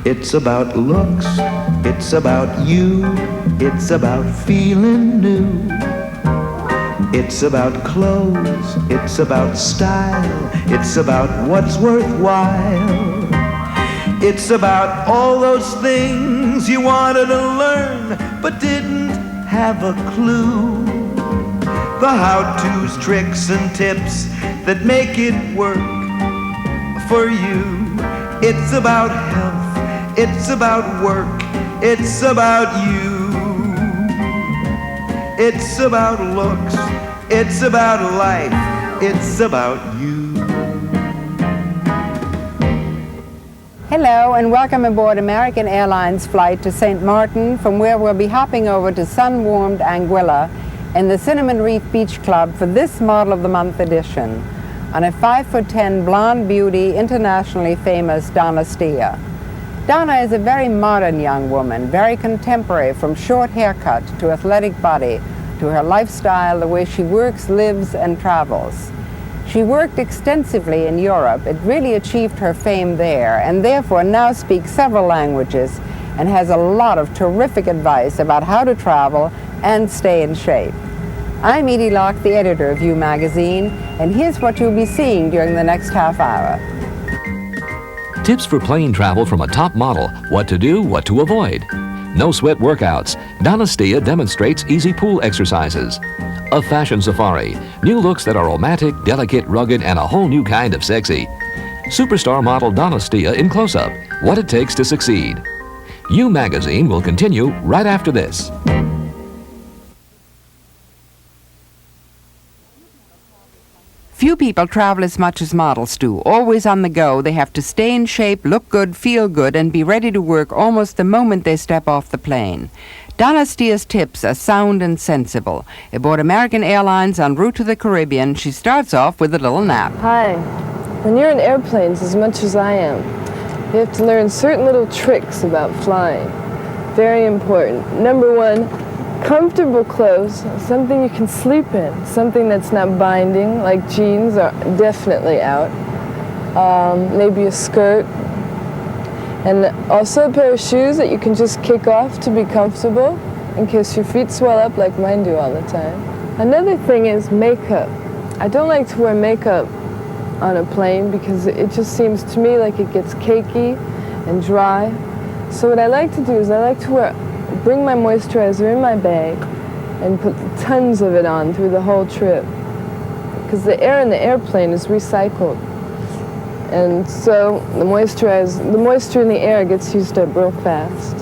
It's about looks, it's about you, it's about feeling new. It's about clothes, it's about style, it's about what's worthwhile. It's about all those things you wanted to learn but didn't have a clue. The how-tos, tricks, and tips that make it work for you. It's about health, it's about work, it's about you. It's about looks, it's about life, it's about you. Hello and welcome aboard American Airlines flight to St. Martin, from where we'll be hopping over to sun-warmed Anguilla in the Cinnamon Reef Beach Club for this Model of the Month edition on a 5'10" blonde beauty, internationally famous Donna Stia. Donna is a very modern young woman, very contemporary, from short haircut to athletic body to her lifestyle, the way she works, lives, and travels. She worked extensively in Europe. It really achieved her fame there, and therefore now speaks several languages and has a lot of terrific advice about how to travel and stay in shape. I'm Edie Locke, the editor of You magazine, and here's what you'll be seeing during the next half hour. Tips for plane travel from a top model. What to do, what to avoid. No sweat workouts. Donna Stia demonstrates easy pool exercises. A fashion safari. New looks that are romantic, delicate, rugged, and a whole new kind of sexy. Superstar model Donna Stia in close-up. What it takes to succeed. You magazine will continue right after this. Few people travel as much as models do. Always on the go, they have to stay in shape, look good, feel good, and be ready to work almost the moment they step off the plane. Donna Stia's tips are sound and sensible. Aboard American Airlines en route to the Caribbean, she starts off with a little nap. Hi. When you're in airplanes as much as I am, you have to learn certain little tricks about flying. Very important. Number one, comfortable clothes, something you can sleep in, something that's not binding, like jeans are definitely out. Maybe a skirt. And also a pair of shoes that you can just kick off to be comfortable in case your feet swell up like mine do all the time. Another thing is makeup. I don't like to wear makeup on a plane because it just seems to me like it gets cakey and dry. So what I like to do is I like to bring my moisturizer in my bag and put tons of it on through the whole trip because the air in the airplane is recycled. And so the moisture in the air gets used up real fast.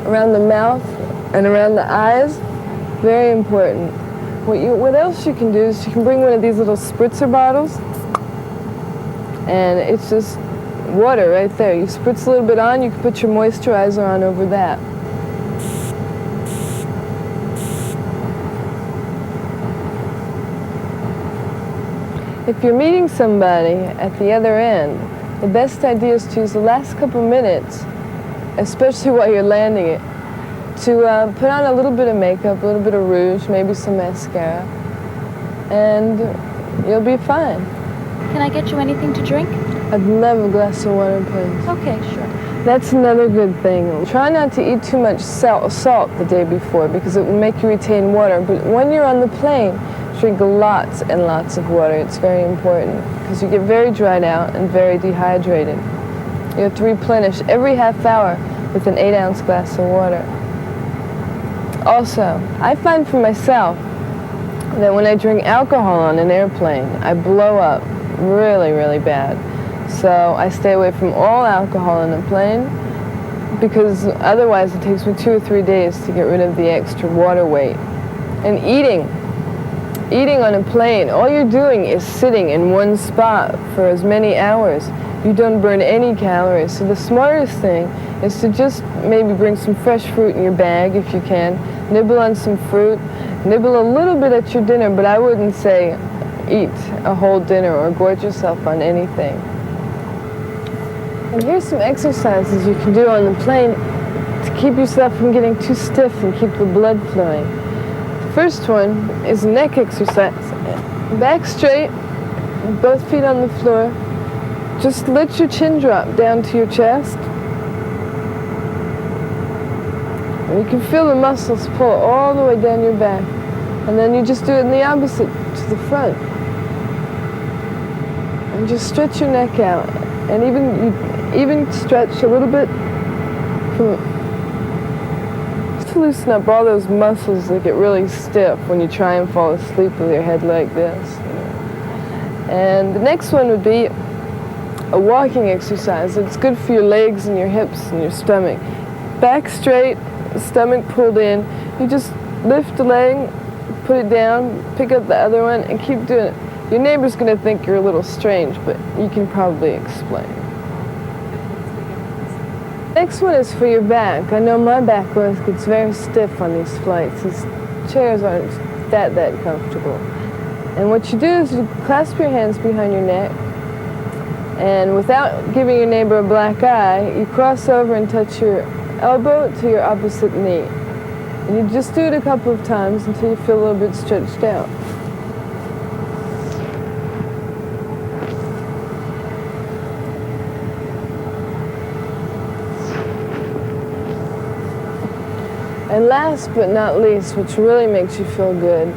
Around the mouth and around the eyes, very important. What else you can do is you can bring one of these little spritzer bottles, and it's just water right there. You spritz a little bit on, you can put your moisturizer on over that. If you're meeting somebody at the other end, the best idea is to use the last couple minutes, especially while you're landing it, to put on a little bit of makeup, a little bit of rouge, maybe some mascara, and you'll be fine. Can I get you anything to drink? I'd love a glass of water, please. Okay, sure. That's another good thing. Try not to eat too much salt the day before because it will make you retain water, but when you're on the plane, drink lots and lots of water. It's very important because you get very dried out and very dehydrated. You have to replenish every half hour with an 8-ounce glass of water. Also, I find for myself that when I drink alcohol on an airplane, I blow up really, really bad. So I stay away from all alcohol on a plane because otherwise it takes me 2 or 3 days to get rid of the extra water weight. And eating on a plane, all you're doing is sitting in one spot for as many hours. You don't burn any calories. So the smartest thing is to just maybe bring some fresh fruit in your bag if you can, nibble on some fruit, nibble a little bit at your dinner, but I wouldn't say eat a whole dinner or gorge yourself on anything. And here's some exercises you can do on the plane to keep yourself from getting too stiff and keep the blood flowing. First one is neck exercise. Back straight, both feet on the floor. Just let your chin drop down to your chest And you can feel the muscles pull all the way down your back. And then you just do it in the opposite to the front. And just stretch your neck out. And even stretch a little bit to loosen up all those muscles that get really stiff when you try and fall asleep with your head like this. And the next one would be a walking exercise. It's good for your legs and your hips and your stomach. Back straight, stomach pulled in. You just lift a leg, put it down, pick up the other one, and keep doing it. Your neighbor's going to think you're a little strange, but you can probably explain. Next one is for your back. I know my back gets very stiff on these flights. These chairs aren't that comfortable. And what you do is you clasp your hands behind your neck, and without giving your neighbor a black eye, you cross over and touch your elbow to your opposite knee. And you just do it a couple of times until you feel a little bit stretched out. And last but not least, which really makes you feel good,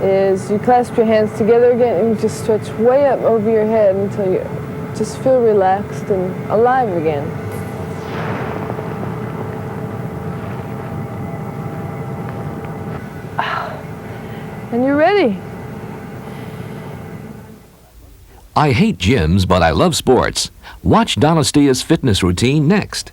is you clasp your hands together again and you just stretch way up over your head until you just feel relaxed and alive again. And you're ready. I hate gyms, but I love sports. Watch Donna Stia's fitness routine next.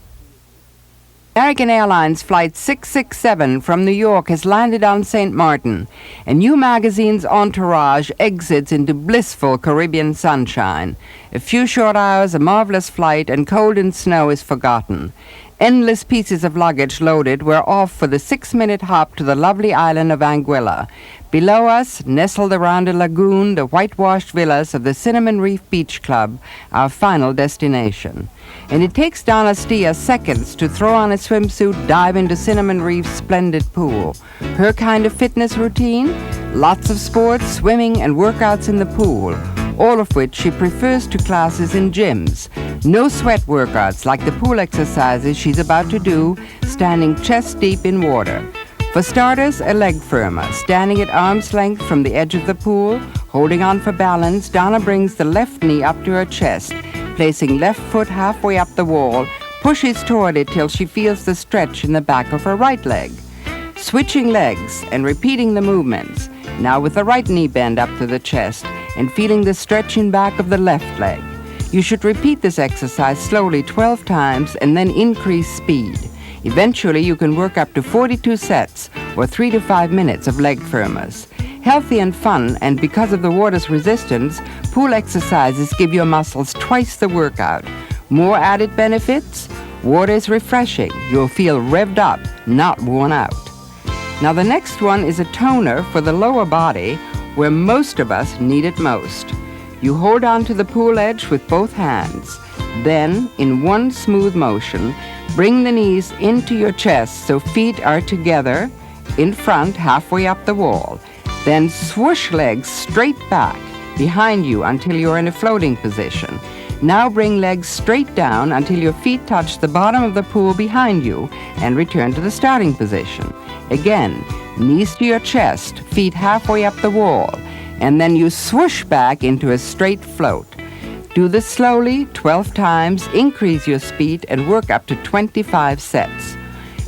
American Airlines Flight 667 from New York has landed on St. Martin, and new magazine's entourage exits into blissful Caribbean sunshine. A few short hours, a marvelous flight, and cold and snow is forgotten. Endless pieces of luggage loaded, we're off for the 6-minute hop to the lovely island of Anguilla. Below us, nestled around a lagoon, the whitewashed villas of the Cinnamon Reef Beach Club, our final destination. And it takes Donna Stia seconds to throw on a swimsuit, dive into Cinnamon Reef's splendid pool. Her kind of fitness routine? Lots of sports, swimming, and workouts in the pool, all of which she prefers to classes in gyms. No sweat workouts like the pool exercises she's about to do, standing chest deep in water. For starters, a leg firmer. Standing at arm's length from the edge of the pool, holding on for balance, Donna brings the left knee up to her chest, placing left foot halfway up the wall, pushes toward it till she feels the stretch in the back of her right leg. Switching legs and repeating the movements, now with the right knee bent up to the chest and feeling the stretch in back of the left leg. You should repeat this exercise slowly 12 times and then increase speed. Eventually, you can work up to 42 sets or 3 to 5 minutes of leg firmers. Healthy and fun, and because of the water's resistance, pool exercises give your muscles twice the workout. More added benefits? Water is refreshing. You'll feel revved up, not worn out. Now the next one is a toner for the lower body, where most of us need it most. You hold on to the pool edge with both hands. Then, in one smooth motion, bring the knees into your chest so feet are together, in front, halfway up the wall. Then swoosh legs straight back, behind you until you're in a floating position. Now bring legs straight down until your feet touch the bottom of the pool behind you and return to the starting position. Again, knees to your chest, feet halfway up the wall, and then you swoosh back into a straight float. Do this slowly, 12 times, increase your speed, and work up to 25 sets.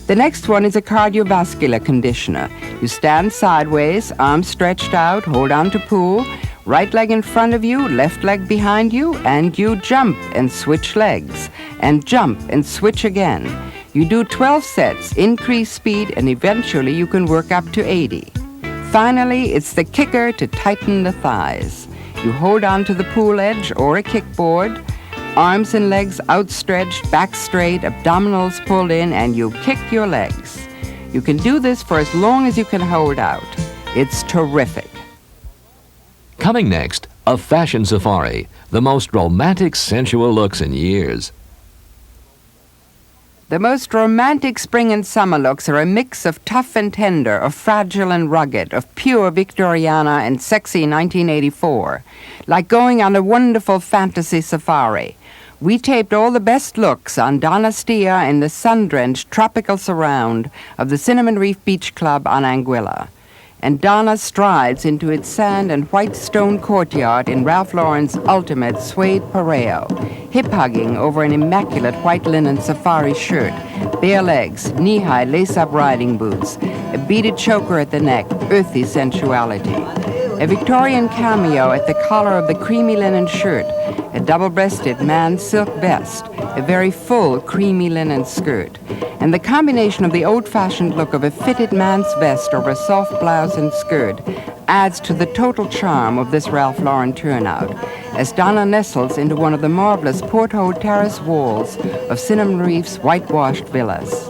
The next one is a cardiovascular conditioner. You stand sideways, arms stretched out, hold on to pool, right leg in front of you, left leg behind you, and you jump and switch legs, and jump and switch again. You do 12 sets, increase speed, and eventually you can work up to 80. Finally, it's the kicker to tighten the thighs. You hold on to the pool edge or a kickboard, arms and legs outstretched, back straight, abdominals pulled in, and you kick your legs. You can do this for as long as you can hold out. It's terrific. Coming next, a fashion safari, the most romantic, sensual looks in years. The most romantic spring and summer looks are a mix of tough and tender, of fragile and rugged, of pure Victoriana and sexy 1984, like going on a wonderful fantasy safari. We taped all the best looks on Donna Stia in the sun-drenched tropical surround of the Cinnamon Reef Beach Club on Anguilla. And Donna strides into its sand and white stone courtyard in Ralph Lauren's ultimate suede pareo, hip-hugging over an immaculate white linen safari shirt, bare legs, knee-high lace-up riding boots, a beaded choker at the neck, earthy sensuality. A Victorian cameo at the collar of the creamy linen shirt, a double-breasted man's silk vest, a very full creamy linen skirt, and the combination of the old-fashioned look of a fitted man's vest over a soft blouse and skirt adds to the total charm of this Ralph Lauren turnout, as Donna nestles into one of the marvelous porthole terrace walls of Cinnamon Reef's whitewashed villas.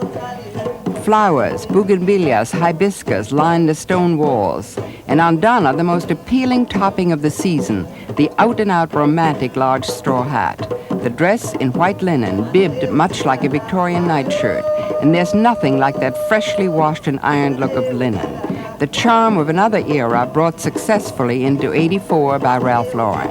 Flowers, bougainvilleas, hibiscus line the stone walls, and on Donna, the most appealing topping of the season, the out-and-out romantic large straw hat. The dress in white linen, bibbed much like a Victorian nightshirt, and there's nothing like that freshly washed and ironed look of linen. The charm of another era brought successfully into '84 by Ralph Lauren.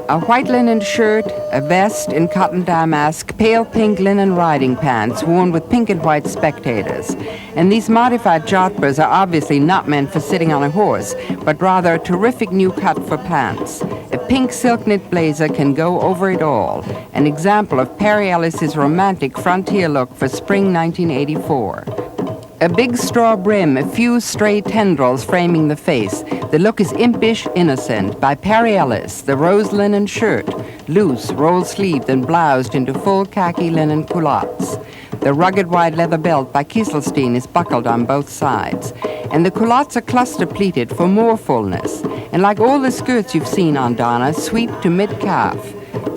A white linen shirt, a vest in cotton damask, pale pink linen riding pants worn with pink and white spectators. And these modified jodhpurs are obviously not meant for sitting on a horse, but rather a terrific new cut for pants. A pink silk knit blazer can go over it all, an example of Perry Ellis's romantic frontier look for spring 1984. A big straw brim, a few stray tendrils framing the face. The look is impish, innocent, by Perry Ellis. The rose linen shirt, loose, roll-sleeved and bloused into full khaki linen culottes. The rugged wide leather belt by Kieselstein is buckled on both sides. And the culottes are cluster-pleated for more fullness. And like all the skirts you've seen on Donna, sweep to mid-calf.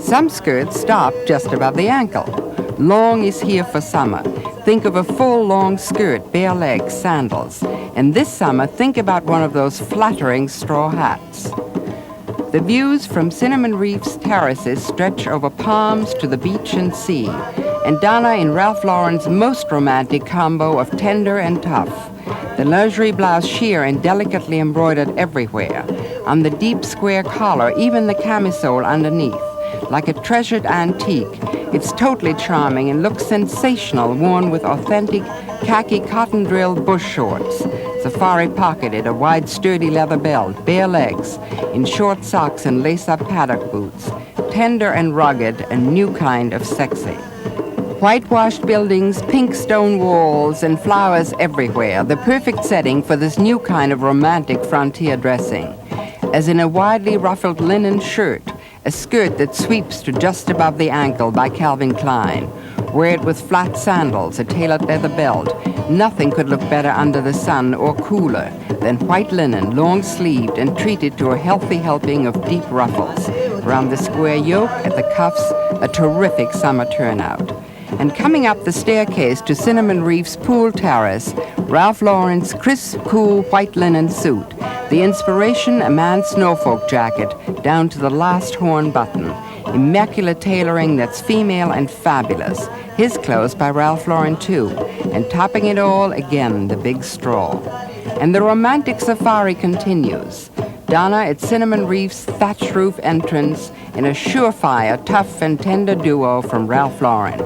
Some skirts stop just above the ankle. Long is here for summer. Think of a full, long skirt, bare legs, sandals. And this summer, think about one of those flattering straw hats. The views from Cinnamon Reef's terraces stretch over palms to the beach and sea. And Donna in Ralph Lauren's most romantic combo of tender and tough. The lingerie blouse sheer and delicately embroidered everywhere. On the deep square collar, even the camisole underneath. Like a treasured antique, it's totally charming and looks sensational worn with authentic khaki cotton drill bush shorts, safari pocketed, a wide sturdy leather belt, bare legs, in short socks and lace-up paddock boots, tender and rugged, a new kind of sexy. Whitewashed buildings, pink stone walls, and flowers everywhere, the perfect setting for this new kind of romantic frontier dressing. As in a widely ruffled linen shirt, a skirt that sweeps to just above the ankle by Calvin Klein. Wear it with flat sandals, a tailored leather belt. Nothing could look better under the sun or cooler than white linen, long-sleeved and treated to a healthy helping of deep ruffles. Around the square yoke, at the cuffs, a terrific summer turnout. And coming up the staircase to Cinnamon Reef's pool terrace, Ralph Lauren's crisp, cool white linen suit. The inspiration, a man's Norfolk jacket, down to the last horn button. Immaculate tailoring that's female and fabulous. His clothes by Ralph Lauren, too. And topping it all, again, the big straw. And the romantic safari continues. Donna at Cinnamon Reef's thatch roof entrance in a surefire, tough and tender duo from Ralph Lauren.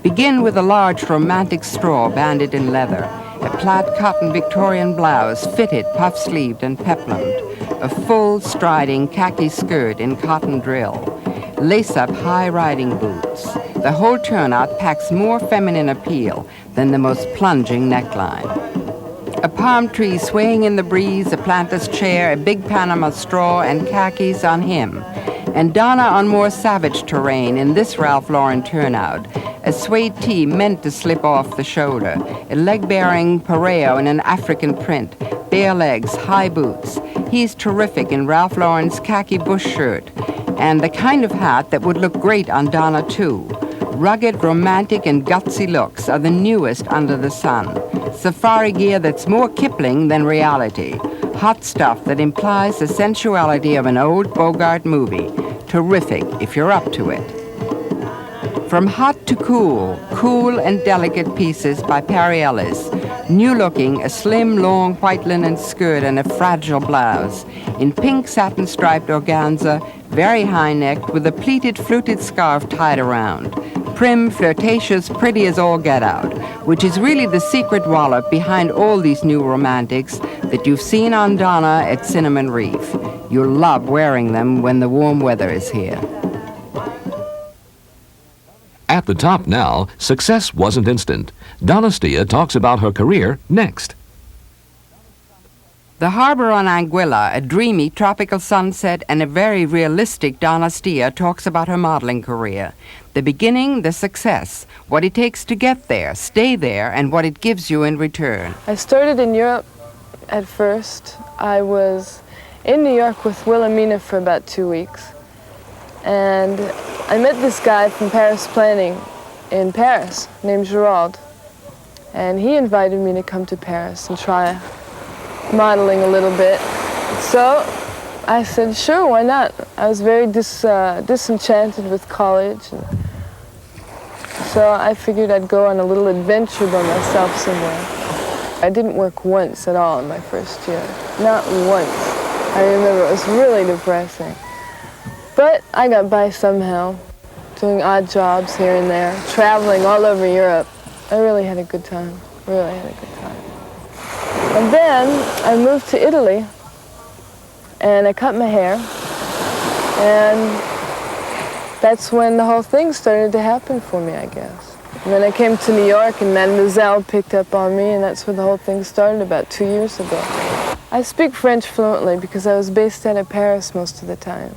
Begin with a large romantic straw banded in leather. A plaid cotton Victorian blouse, fitted, puff-sleeved, and peplumed. A full, striding khaki skirt in cotton drill. Lace-up high riding boots. The whole turnout packs more feminine appeal than the most plunging neckline. A palm tree swaying in the breeze, a planter's chair, a big Panama straw, and khakis on him. And Donna on more savage terrain in this Ralph Lauren turnout. A suede tee meant to slip off the shoulder, a leg-bearing pareo in an African print, bare legs, high boots. He's terrific in Ralph Lauren's khaki bush shirt, and the kind of hat that would look great on Donna, too. Rugged, romantic, and gutsy looks are the newest under the sun. Safari gear that's more Kipling than reality. Hot stuff that implies the sensuality of an old Bogart movie. Terrific if you're up to it. From hot to cool, cool and delicate pieces by Perry Ellis. New looking, a slim, long white linen skirt and a fragile blouse. In pink satin striped organza, very high-necked with a pleated, fluted scarf tied around. Prim, flirtatious, pretty as all get out, which is really the secret wallop behind all these new romantics that you've seen on Donna at Cinnamon Reef. You'll love wearing them when the warm weather is here. At the top now, success wasn't instant. Donna Stia talks about her career next. The harbor on Anguilla, a dreamy tropical sunset, and a very realistic Donna Stia talks about her modeling career. The beginning, the success, what it takes to get there, stay there, and what it gives you in return. I started in Europe at first. I was in New York with Wilhelmina for about 2 weeks. And I met this guy from Paris Planning in Paris named Gerald. And he invited me to come to Paris and try modeling a little bit. So I said, sure, why not? I was very disenchanted with college. And so I figured I'd go on a little adventure by myself somewhere. I didn't work once at all in my first year. Not once. I remember it was really depressing. But I got by somehow, doing odd jobs here and there, traveling all over Europe. I really had a good time, really had a good time. And then I moved to Italy, and I cut my hair, and that's when the whole thing started to happen for me, I guess. And then I came to New York, and Mademoiselle picked up on me, and that's where the whole thing started about 2 years ago. I speak French fluently because I was based out of Paris most of the time.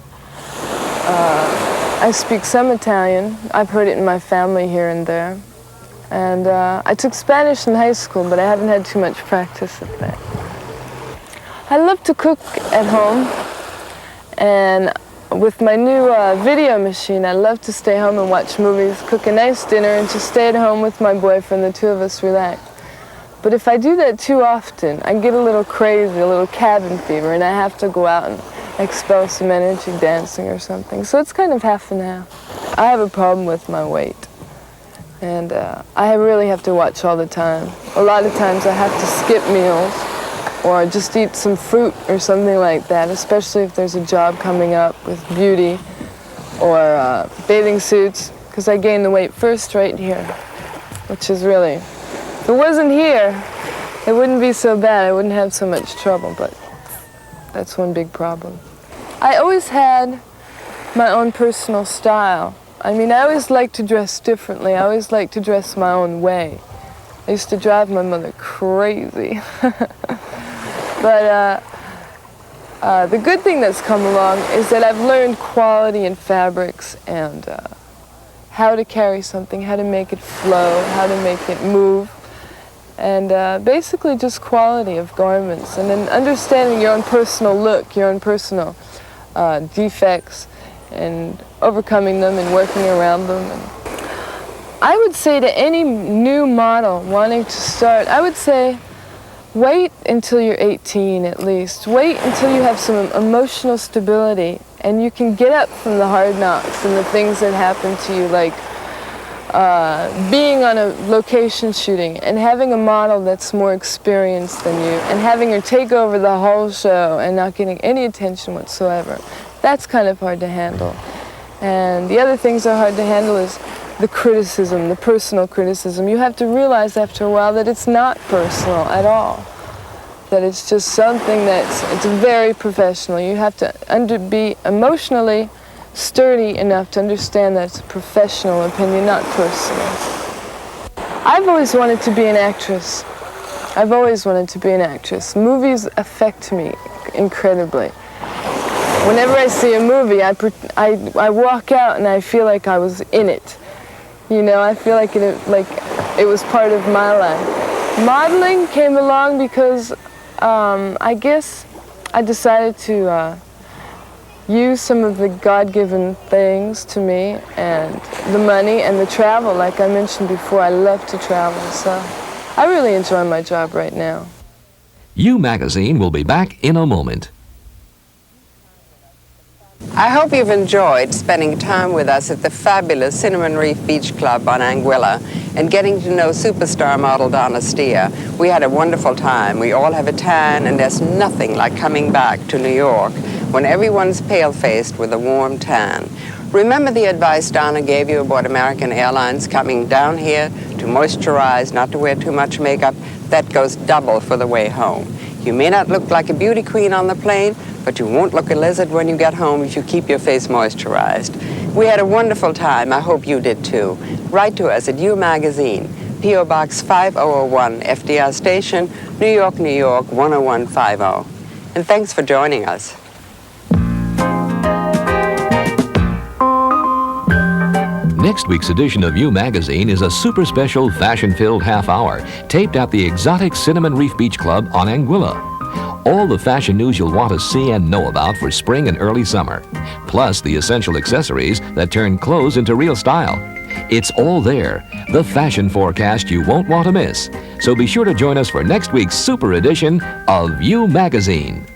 I speak some Italian. I've heard it in my family here and there. And I took Spanish in high school, but I haven't had too much practice at that. I love to cook at home, and with my new video machine, I love to stay home and watch movies, cook a nice dinner, and just stay at home with my boyfriend, the two of us relax. But if I do that too often, I get a little crazy, a little cabin fever, and I have to go out and expel some energy dancing or something. So it's kind of half and half. I have a problem with my weight. And I really have to watch all the time. A lot of times I have to skip meals or just eat some fruit or something like that, especially if there's a job coming up with beauty or bathing suits, because I gain the weight first right here, which is really, if it wasn't here, it wouldn't be so bad. I wouldn't have so much trouble, but that's one big problem. I always had my own personal style. I mean, I always liked to dress differently. I always liked to dress my own way. I used to drive my mother crazy. But the good thing that's come along is that I've learned quality in fabrics and how to carry something, how to make it flow, how to make it move, and basically just quality of garments, and then understanding your own personal look, your own personal defects, and overcoming them and working around them. And I would say to any new model wanting to start, I would say wait until you're 18 at least. Wait until you have some emotional stability and you can get up from the hard knocks and the things that happen to you, like being on a location shooting and having a model that's more experienced than you and having her take over the whole show and not getting any attention whatsoever. That's kind of hard to handle. And the other things that are hard to handle is the criticism, the personal criticism. You have to realize after a while that it's not personal at all. That it's just something it's very professional. You have to be emotionally sturdy enough to understand that it's a professional opinion, not personal. I've always wanted to be an actress. I've always wanted to be an actress. Movies affect me incredibly. Whenever I see a movie, I walk out and I feel like I was in it. You know, I feel like it was part of my life. Modeling came along because I guess I decided to use some of the God-given things to me, and the money and the travel. Like I mentioned before, I love to travel, so I really enjoy my job right now. You Magazine will be back in a moment. I hope you've enjoyed spending time with us at the fabulous Cinnamon Reef Beach Club on Anguilla and getting to know superstar model Donna Stia. We had a wonderful time. We all have a tan, and there's nothing like coming back to New York when everyone's pale-faced with a warm tan. Remember the advice Donna gave you about American Airlines coming down here to moisturize, not to wear too much makeup? That goes double for the way home. You may not look like a beauty queen on the plane, but you won't look a lizard when you get home if you keep your face moisturized. We had a wonderful time. I hope you did too. Write to us at You Magazine, P.O. Box 5001, FDR Station, New York, New York, 10150. And thanks for joining us. Next week's edition of You Magazine is a super special fashion-filled half hour taped at the exotic Cinnamon Reef Beach Club on Anguilla. All the fashion news you'll want to see and know about for spring and early summer, plus the essential accessories that turn clothes into real style. It's all there, the fashion forecast you won't want to miss. So be sure to join us for next week's super edition of You Magazine.